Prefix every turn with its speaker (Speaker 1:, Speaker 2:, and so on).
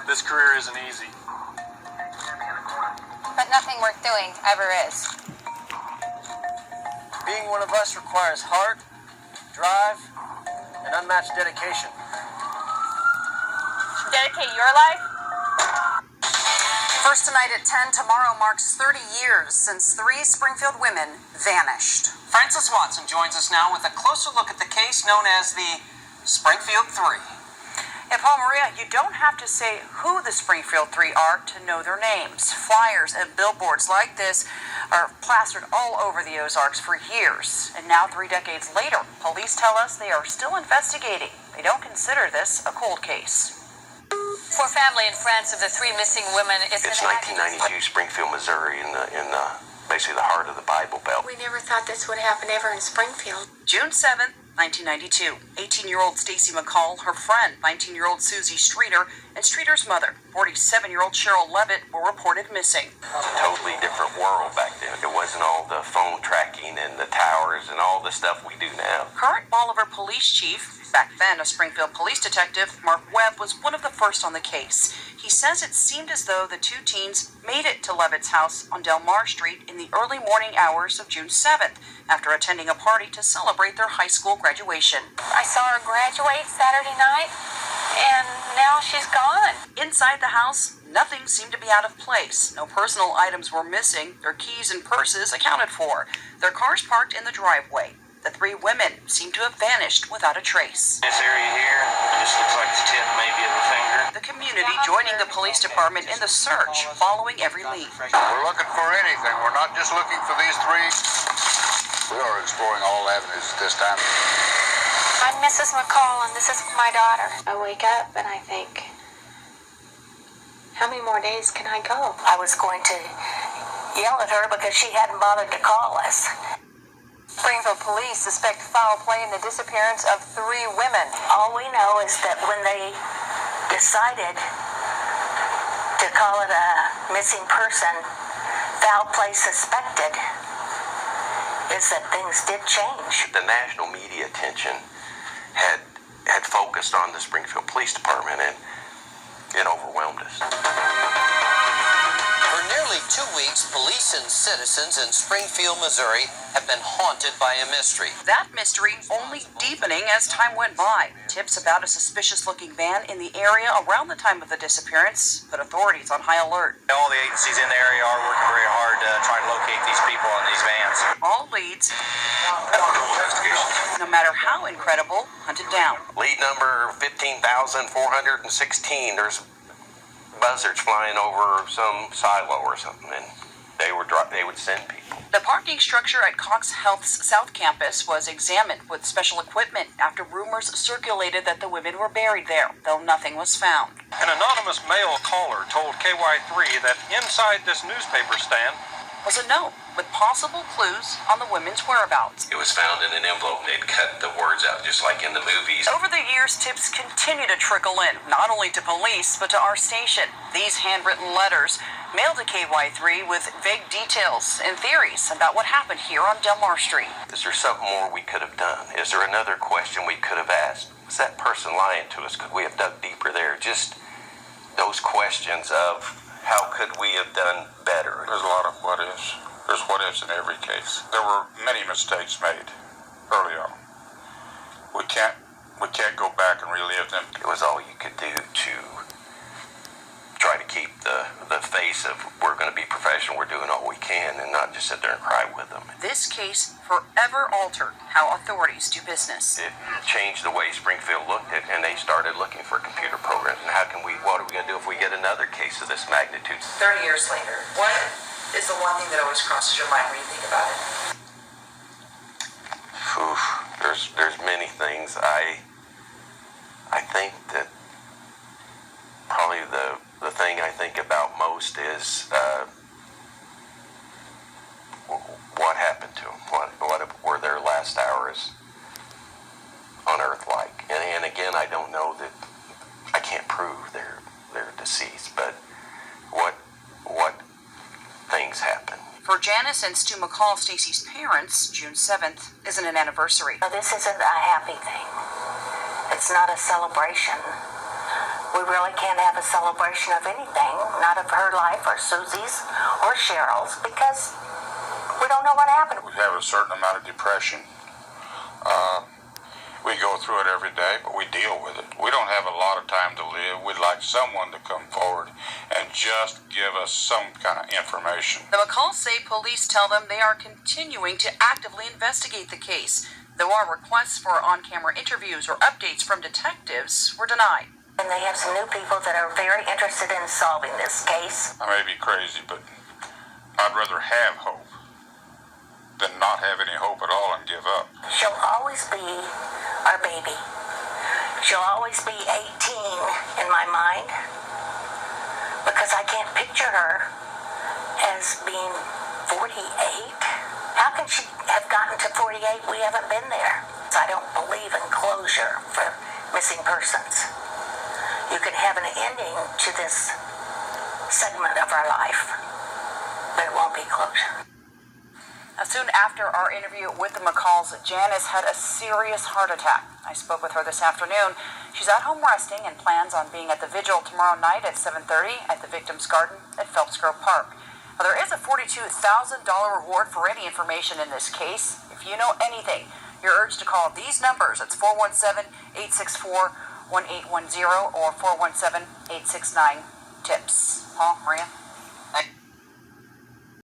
Speaker 1: This career isn't easy.
Speaker 2: But nothing worth doing ever is.
Speaker 3: Being one of us requires heart, drive, and unmatched dedication.
Speaker 2: Dedicate your life?
Speaker 4: First tonight at 10, tomorrow marks 30 years since 3 Springfield women vanished.
Speaker 5: Francis Watson joins us now with a closer look at the case known as the Springfield 3.
Speaker 4: And Paul Maria, you don't have to say who the Springfield 3 are to know their names. Flyers and billboards like this are plastered all over the Ozarks for years. And now, 3 decades later, police tell us they are still investigating. They don't consider this a cold case.
Speaker 2: For family and friends of the 3 missing women, it's
Speaker 6: 1992, Springfield, Missouri, in basically the heart of the Bible Belt.
Speaker 2: We never thought this would happen ever in Springfield.
Speaker 4: June 7th, 1992. 18-year-old Stacy McCall, her friend, 19-year-old Susie Streeter, and Streeter's mother, 47-year-old Cheryl Levitt, were reported missing.
Speaker 6: It's a totally different world back then. It wasn't all the phone tracking and the towers and all the stuff we do now.
Speaker 4: Current Bolivar police chief, back then a Springfield police detective, Mark Webb, was one of the first on the case. He says it seemed as though the 2 teens made it to Levitt's house on Del Mar Street in the early morning hours of June 7th, after attending a party to celebrate their high school graduation.
Speaker 2: I saw her graduate Saturday night, and now she's gone.
Speaker 4: Inside the house, nothing seemed to be out of place. No personal items were missing. Their keys and purses accounted for. Their cars parked in the driveway. The 3 women seemed to have vanished without a trace.
Speaker 7: This area here just looks like the tip maybe of a finger.
Speaker 4: The community joining the police department in the search, following every lead.
Speaker 8: We're looking for anything. We're not just looking for these 3. We are exploring all avenues at this time.
Speaker 2: I'm Mrs. McCall, and this is my daughter. I wake up and I think, how many more days can I go?
Speaker 9: I was going to yell at her because she hadn't bothered to call us.
Speaker 2: Springfield police suspect foul play in the disappearance of 3 women.
Speaker 9: All we know is that when they decided to call it a missing person, foul play suspected, is that things did change.
Speaker 6: The national media attention had focused on the Springfield Police Department, and it overwhelmed us.
Speaker 5: For nearly 2 weeks, police and citizens in Springfield, Missouri have been haunted by a mystery.
Speaker 4: That mystery only deepening as time went by. Tips about a suspicious-looking van in the area around the time of the disappearance put authorities on high alert.
Speaker 7: All the agencies in the area are working very hard to try to locate these people on these vans.
Speaker 4: All leads, no matter how incredible, hunted down.
Speaker 6: Lead number 15,416. There's buzzards flying over some silo or something, and they would send people.
Speaker 4: The parking structure at Cox Health's South Campus was examined with special equipment after rumors circulated that the women were buried there, though nothing was found.
Speaker 1: An anonymous male caller told KY3 that inside this newspaper stand
Speaker 4: Was a note with possible clues on the women's whereabouts.
Speaker 6: It was found in an envelope. They'd cut the words out just like in the movies.
Speaker 4: Over the years, tips continue to trickle in, not only to police, but to our station. These handwritten letters mailed to KY3 with vague details and theories about what happened here on Del Mar Street.
Speaker 6: Is there something more we could have done? Is there another question we could have asked? Was that person lying to us? Could we have dug deeper there? Just those questions of how could we have done better?
Speaker 8: There's a lot of what ifs. There's what ifs in every case. There were many mistakes made early on. We can't go back and relive them.
Speaker 6: It was all you could do to try to keep the face of we're going to be professional, we're doing all we can, and not just sit there and cry with them.
Speaker 4: This case forever altered how authorities do business.
Speaker 6: It changed the way Springfield looked at, and they started looking for computer programs. And what are we going to do if we get another case of this magnitude?
Speaker 4: 30 years later, what is the one thing that always crosses your mind when you think about it?
Speaker 6: There's many things. I think that probably the thing I think about most is what happened to them. What were their last hours on Earth like? And again, I don't know that I can't prove they're deceased, but what things happen.
Speaker 4: For Janice and Stu McCall, Stacy's parents, June 7th isn't an anniversary.
Speaker 9: This isn't a happy thing. It's not a celebration. we really can't have a celebration of anything, not of her life or Susie's or Cheryl's, because we don't know what happened.
Speaker 8: We have a certain amount of depression. We go through it every day, but we deal with it. We don't have a lot of time to live. We'd like someone to come forward and just give us some kind of information.
Speaker 4: The McCalls say police tell them they are continuing to actively investigate the case, though our requests for on-camera interviews or updates from detectives were denied.
Speaker 9: And they have some new people that are very interested in solving this case.
Speaker 8: I may be crazy, but I'd rather have hope than not have any hope at all and give up.
Speaker 9: She'll always be our baby. She'll always be 18 in my mind, because I can't picture her as being 48. How can she have gotten to 48? We haven't been there. I don't believe in closure for missing persons. You can have an ending to this segment of our life, but it won't be closure.
Speaker 4: Now, soon after our interview with the McCalls, Janice had a serious heart attack. I spoke with her this afternoon. She's at home resting and plans on being at the vigil tomorrow night at 7:30 at the victim's garden at Phelps Grove Park. Now, there is a $42,000 reward for any information in this case. If you know anything, you're urged to call these numbers. It's 417-864-1810 or 417-869-TIPS. Paul, Maria?